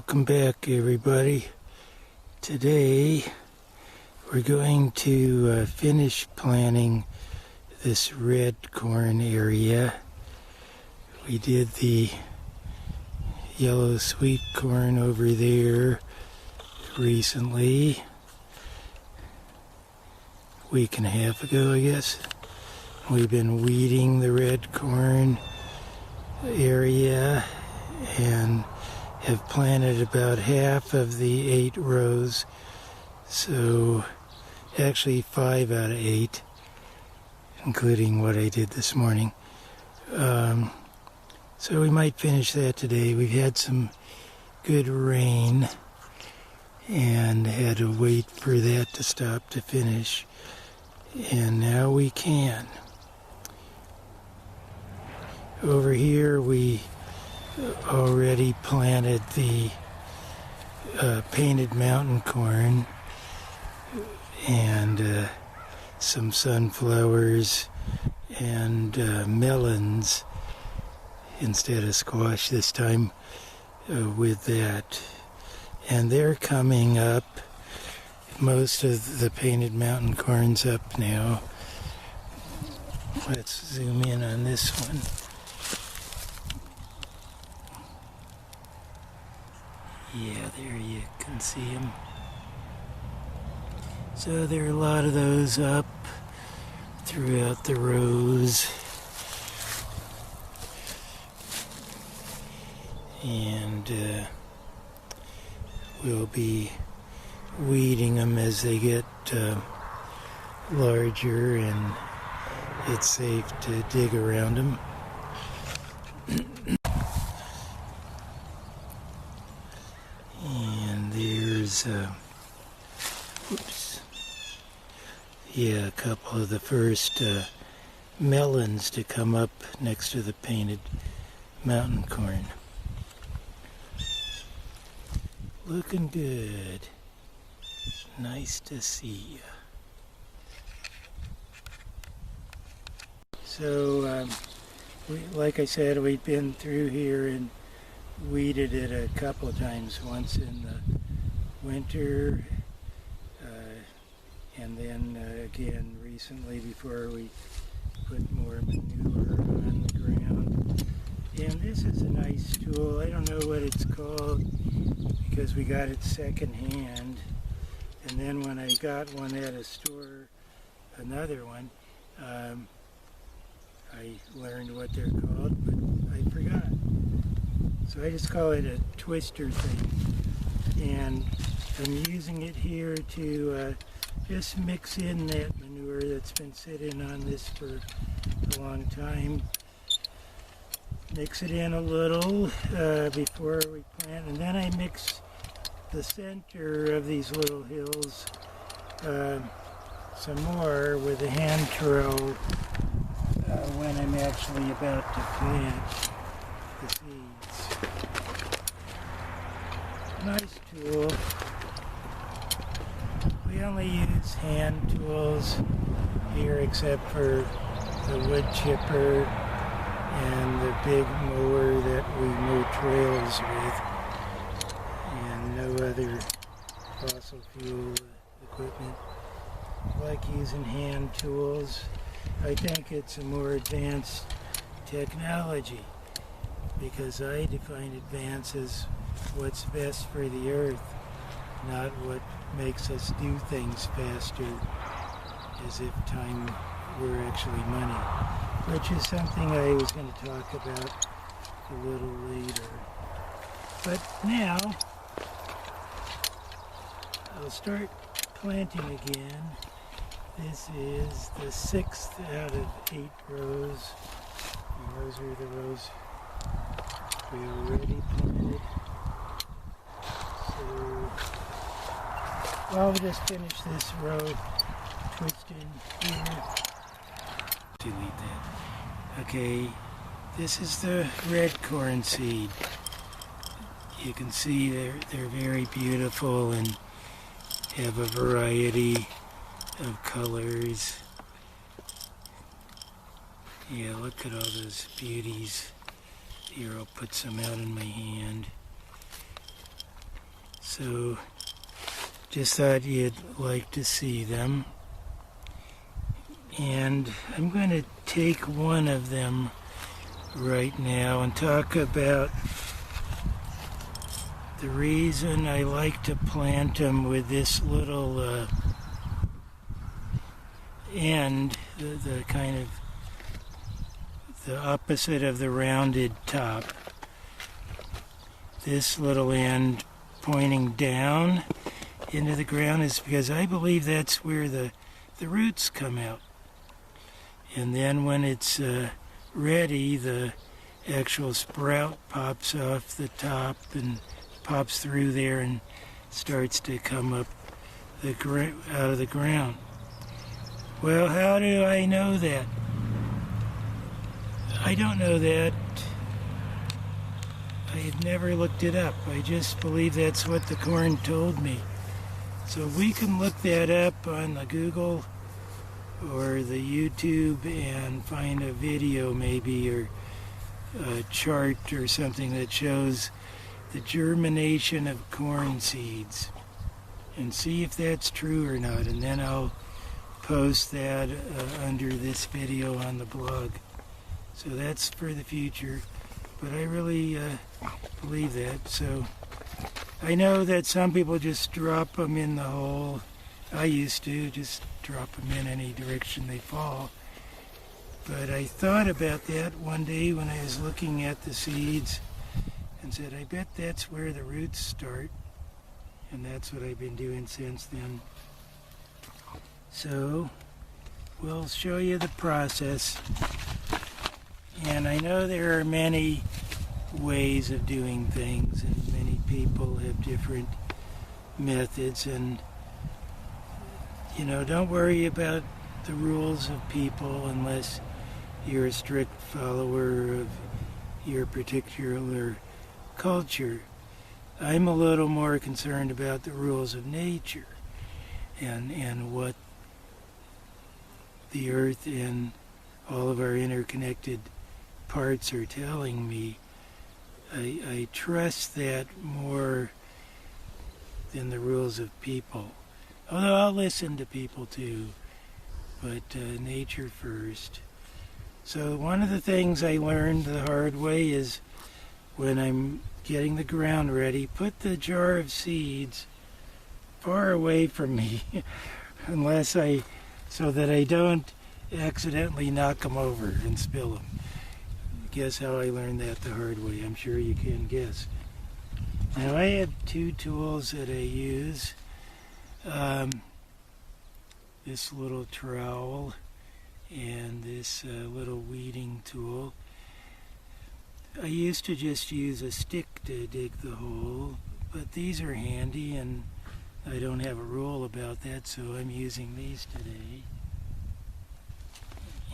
Welcome back, everybody. Today we're going to finish planting this red corn area. We did the yellow sweet corn over there recently, a week and a half ago, I guess. We've been weeding the red corn area and have planted about half of the 8 rows, so actually 5 out of 8, including what I did this morning. So we might finish that today. We've had some good rain and had to wait for that to stop to finish, and now we can. Over here we already planted the painted mountain corn and some sunflowers and melons instead of squash this time with that. And they're coming up. Most of the painted mountain corn's up now. Let's zoom in on this one. Yeah, there you can see them. So there are a lot of those up throughout the rows. And we'll be weeding them as they get larger and it's safe to dig around them. And there's a couple of the first melons to come up next to the painted mountain corn. Looking good. Nice to see you. So, like I said, we've been through here and weeded it a couple of times, once in the winter and then again recently before we put more manure on the ground. And this is a nice tool. I don't know what it's called because we got it secondhand, and then when I got one at a store, another one, I learned what they're called, but I forgot. So I just call it a twister thing, and I'm using it here to just mix in that manure that's been sitting on this for a long time. Mix it in a little before we plant, and then I mix the center of these little hills some more with a hand trowel when I'm actually about to plant the seeds. Nice tool. We only use hand tools here except for the wood chipper and the big mower that we mow trails with, and no other fossil fuel equipment. I like using hand tools. I think it's a more advanced technology because I define advance as what's best for the earth, not what makes us do things faster, as if time were actually money, which is something I was going to talk about a little later. But now, I'll start planting again. This is the 6th out of 8 rows, and those are the rows we already planted. So, I'll just finish this row twisting here. Delete that. Okay, this is the red corn seed. You can see they're very beautiful and have a variety of colors. Yeah, look at all those beauties. Here, I'll put some out in my hand. So just thought you'd like to see them. And I'm going to take one of them right now and talk about the reason I like to plant them with this little end, the kind of the opposite of the rounded top. This little end pointing down into the ground is because I believe that's where the roots come out. And then when it's ready, the actual sprout pops off the top and pops through there and starts to come up out of the ground. Well, how do I know that? I don't know that. I had never looked it up. I just believe that's what the corn told me. So we can look that up on the Google or the YouTube and find a video maybe, or a chart or something that shows the germination of corn seeds, and see if that's true or not, and then I'll post that under this video on the blog. So that's for the future, but I really believe that. So I know that some people just drop them in the hole. I used to just drop them in any direction they fall. But I thought about that one day when I was looking at the seeds and said, I bet that's where the roots start. And that's what I've been doing since then. So we'll show you the process. And I know there are many ways of doing things, and many people have different methods, and don't worry about the rules of people unless you're a strict follower of your particular culture. I'm a little more concerned about the rules of nature and what the earth and all of our interconnected parts are telling me. I trust that more than the rules of people. Although I'll listen to people too, but nature first. So one of the things I learned the hard way is when I'm getting the ground ready, put the jar of seeds far away from me, so that I don't accidentally knock them over and spill them. Guess how I learned that the hard way? I'm sure you can guess. Now I have two tools that I use. This little trowel and this little weeding tool. I used to just use a stick to dig the hole, but these are handy and I don't have a rule about that, so I'm using these today.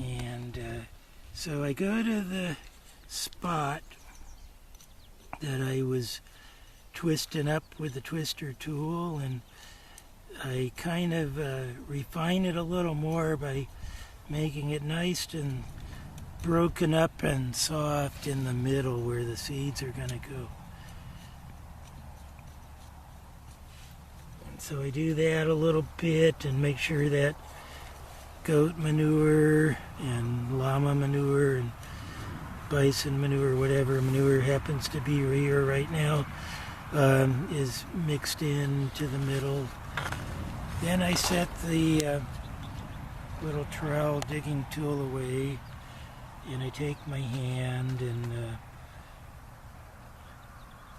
And so I go to the spot that I was twisting up with the twister tool, and I kind of refine it a little more by making it nice and broken up and soft in the middle where the seeds are going to go. And so I do that a little bit and make sure that goat manure and llama manure and bison manure, whatever manure happens to be here right now, is mixed into the middle. Then I set the little trowel digging tool away, and I take my hand and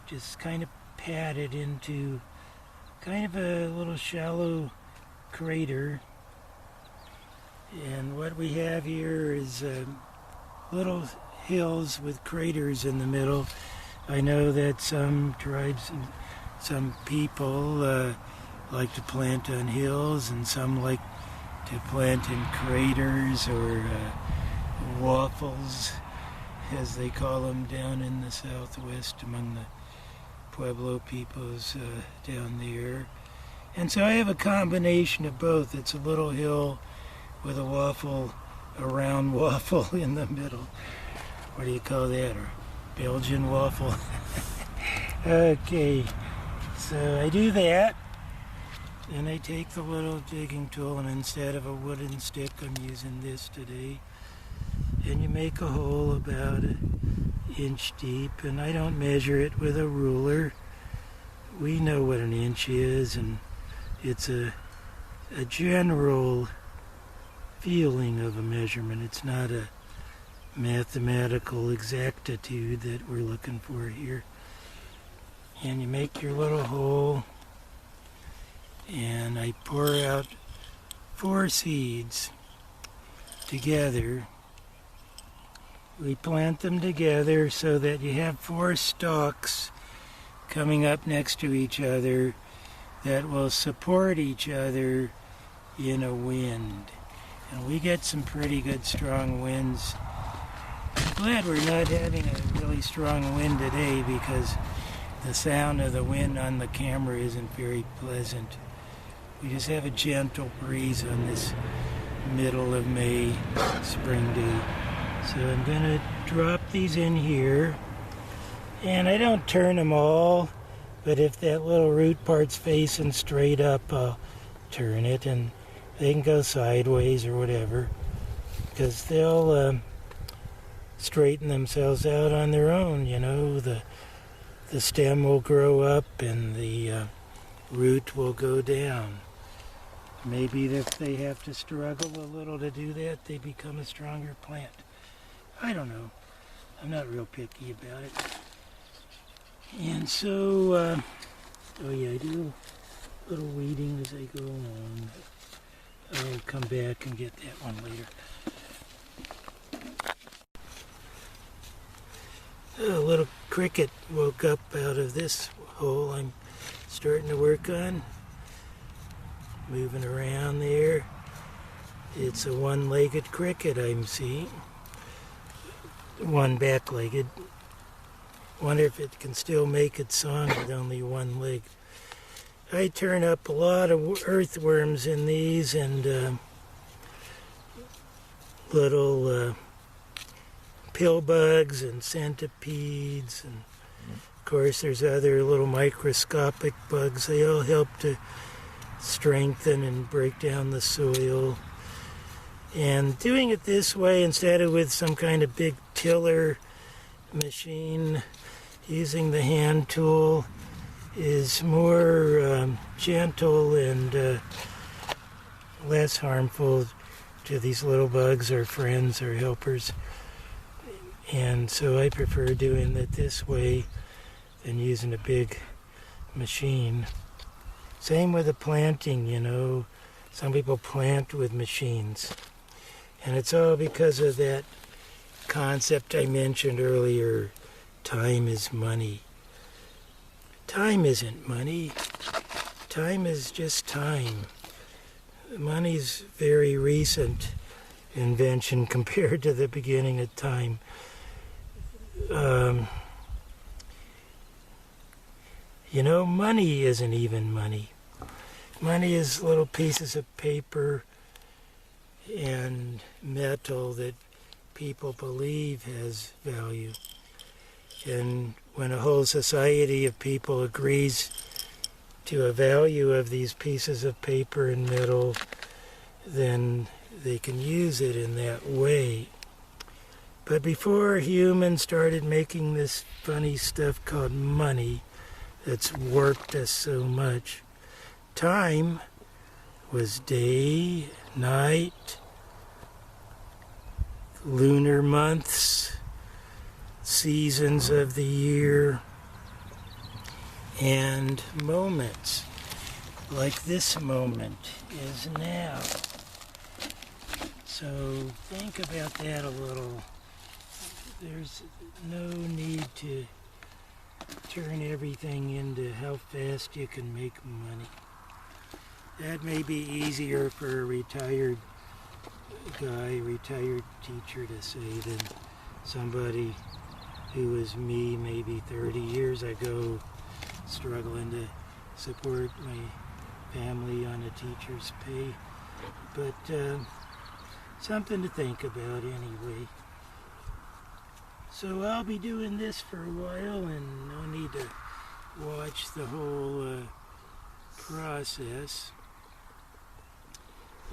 just kind of pat it into kind of a little shallow crater. And what we have here is little hills with craters in the middle. I know that some tribes and some people like to plant on hills, and some like to plant in craters, or waffles, as they call them down in the southwest among the Pueblo peoples down there. And so I have a combination of both. It's a little hill with a waffle, a round waffle in the middle. What do you call that? Or Belgian waffle? Okay, So I do that, and I take the little digging tool, and instead of a wooden stick, I'm using this today. And you make a hole about an inch deep, and I don't measure it with a ruler. We know what an inch is, and it's a general feeling of a measurement. It's not a mathematical exactitude that we're looking for here. And you make your little hole, and I pour out 4 seeds together. We plant them together so that you have 4 stalks coming up next to each other that will support each other in a wind. And we get some pretty good strong winds. I'm glad we're not having a really strong wind today, because the sound of the wind on the camera isn't very pleasant. We just have a gentle breeze on this middle of May spring day. So I'm going to drop these in here, and I don't turn them all, but if that little root part's facing straight up, I'll turn it, and they can go sideways or whatever, because they'll straighten themselves out on their own. You know, the stem will grow up and the root will go down. Maybe if they have to struggle a little to do that, they become a stronger plant. I don't know. I'm not real picky about it. And so, oh yeah, I do a little weeding as I go along. I'll come back and get that one later. A little cricket woke up out of this hole I'm starting to work on. Moving around there. It's a one-legged cricket I'm seeing. One back-legged. Wonder if it can still make its song with only one leg. I turn up a lot of earthworms in these, and little pill bugs and centipedes, and of course there's other little microscopic bugs. They all help to strengthen and break down the soil. And doing it this way instead of with some kind of big tiller machine, using the hand tool is more gentle and less harmful to these little bugs or friends or helpers. And so I prefer doing it this way than using a big machine. Same with the planting, you know. Some people plant with machines. And it's all because of that concept I mentioned earlier, time is money. Time isn't money. Time is just time. Money's very recent invention compared to the beginning of time. You know, money isn't even money. Money is little pieces of paper and metal that people believe has value. And when a whole society of people agrees to a value of these pieces of paper and metal, then they can use it in that way. But before humans started making this funny stuff called money that's warped us so much, time was day, night, lunar months, seasons of the year, and moments, like this moment is now. So think about that a little. There's no need to turn everything into how fast you can make money. That may be easier for a retired guy, retired teacher to say than somebody who was me maybe 30 years ago, struggling to support my family on a teacher's pay. But something to think about anyway. So I'll be doing this for a while, and no need to watch the whole process.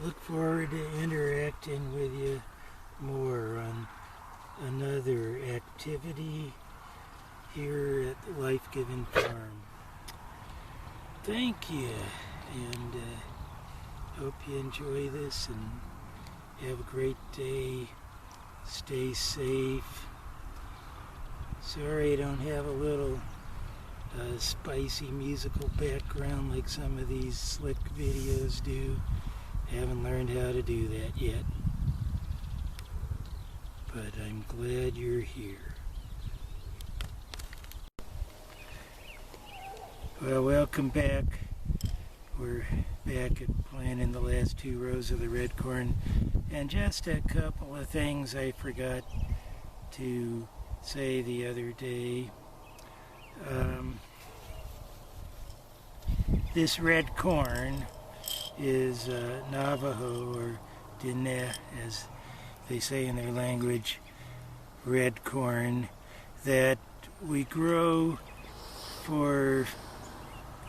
Look forward to interacting with you more on another activity here at the Life-Giving Farm. Thank you, and hope you enjoy this and have a great day. Stay safe. Sorry I don't have a little spicy musical background like some of these slick videos do. Haven't learned how to do that yet. But I'm glad you're here. Well, welcome back. We're back at planting the last 2 rows of the red corn. And just a couple of things I forgot to say the other day. This red corn is Navajo, or Diné, as they say in their language, red corn, that we grow for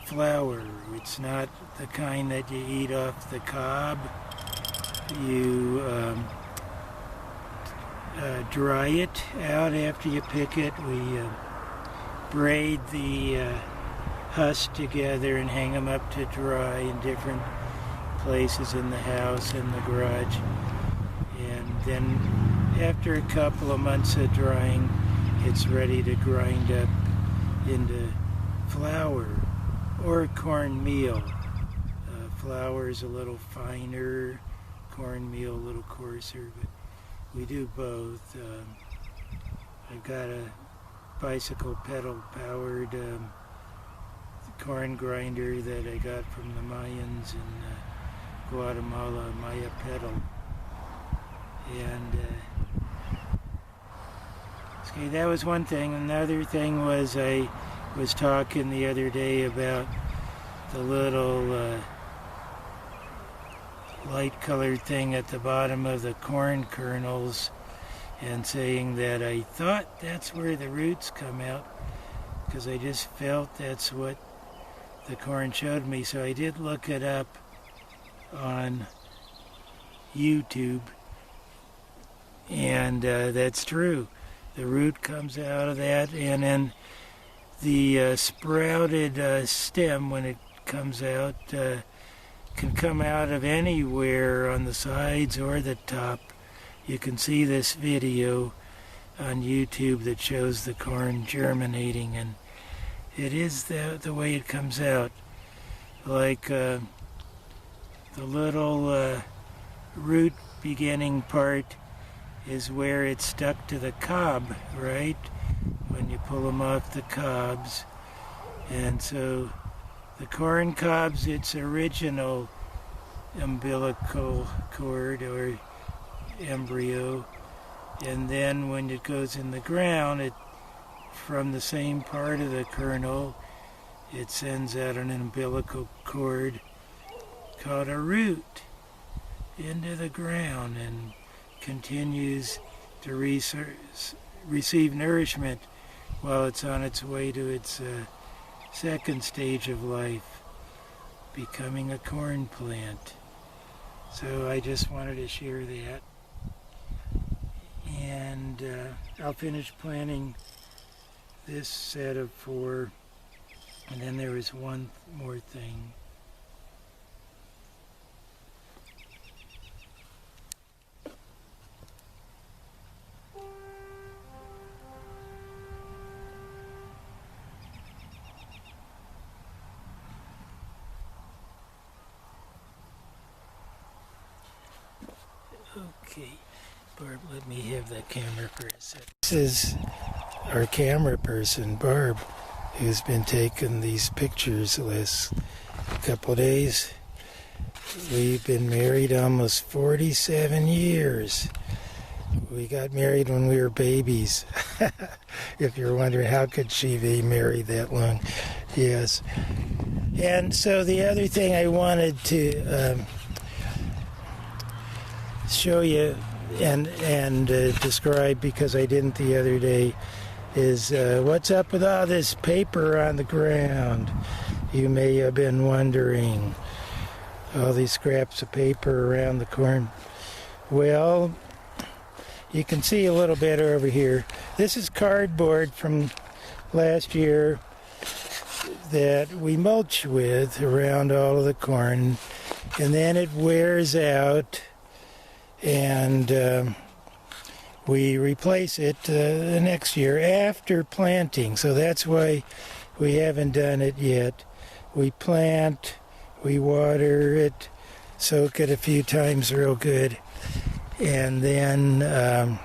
flour. It's not the kind that you eat off the cob. You dry it out after you pick it. We braid the husks together and hang them up to dry in different places in the house and the garage. And then after a couple of months of drying, it's ready to grind up into flour or cornmeal. Flour is a little finer, cornmeal a little coarser, but we do both. I've got a bicycle pedal powered corn grinder that I got from the Mayans in Guatemala, Maya pedal. And okay, that was one thing. Another thing was I was talking the other day about the little light colored thing at the bottom of the corn kernels, and saying that I thought that's where the roots come out, because I just felt that's what the corn showed me. So I did look it up on YouTube, and that's true. The root comes out of that, and then the sprouted stem, when it comes out, can come out of anywhere on the sides or the top. You can see this video on YouTube that shows the corn germinating, and it is the way it comes out. Like the little root beginning part is where it's stuck to the cob, right? When you pull them off the cobs. And so the corn cob's its original umbilical cord or embryo, and then when it goes in the ground, it from the same part of the kernel, it sends out an umbilical cord called a root into the ground and continues to receive nourishment while it's on its way to its second stage of life, becoming a corn plant. So I just wanted to share that. And I'll finish planting this set of 4, and then there is one more thing. Okay, Barb, let me have that camera for a second. This is our camera person, Barb, who's been taking these pictures the last couple of days. We've been married almost 47 years. We got married when we were babies. If you're wondering how could she be married that long. Yes. And so the other thing I wanted to show you and describe, because I didn't the other day, is what's up with all this paper on the ground? You may have been wondering. All these scraps of paper around the corn. Well, you can see a little bit over here. This is cardboard from last year that we mulch with around all of the corn, and then it wears out, and we replace it the next year after planting. So that's why we haven't done it yet. We plant, we water it, soak it a few times real good, and then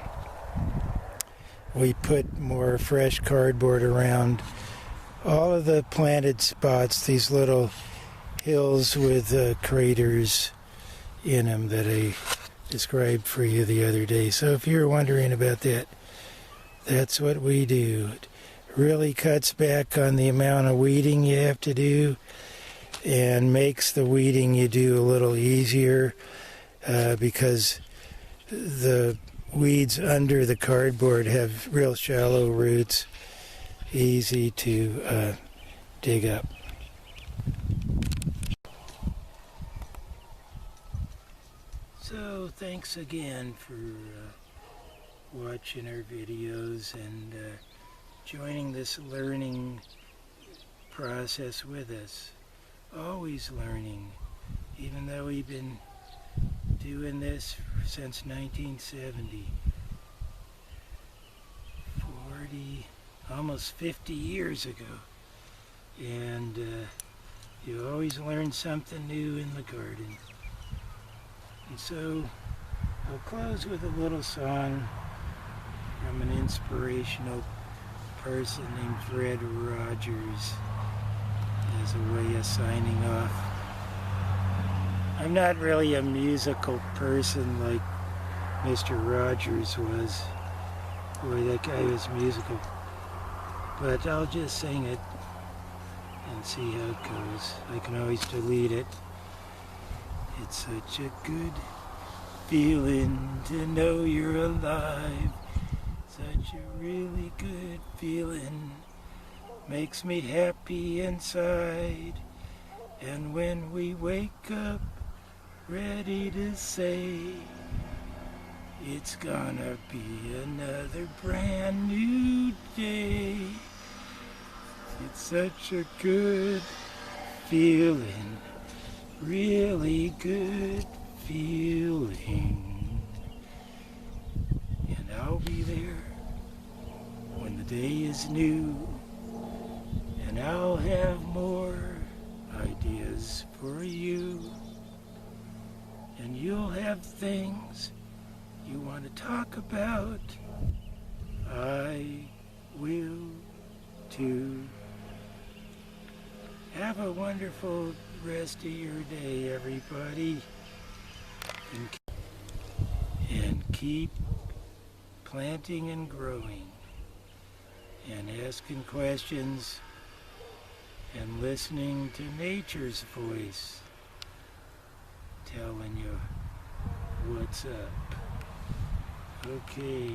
we put more fresh cardboard around all of the planted spots, these little hills with craters in them that I described for you the other day. So if you're wondering about that, that's what we do. It really cuts back on the amount of weeding you have to do and makes the weeding you do a little easier because the weeds under the cardboard have real shallow roots, easy to dig up. So thanks again for watching our videos and joining this learning process with us. Always learning, even though we've been doing this since 1970. 40, almost 50 years ago. And you always learn something new in the garden. And so I'll close with a little song from an inspirational person named Fred Rogers as a way of signing off. I'm not really a musical person like Mr. Rogers was. Boy, that guy was musical. But I'll just sing it and see how it goes. I can always delete it. It's such a good feeling to know you're alive. Such a really good feeling. Makes me happy inside. And when we wake up, ready to say, it's gonna be another brand new day. It's such a good feeling. Really good feeling. And I'll be there when the day is new, and I'll have more ideas for you, and you'll have things you want to talk about. I will too. Have a wonderful rest of your day, everybody, and keep planting and growing and asking questions and listening to nature's voice telling you what's up. Okay.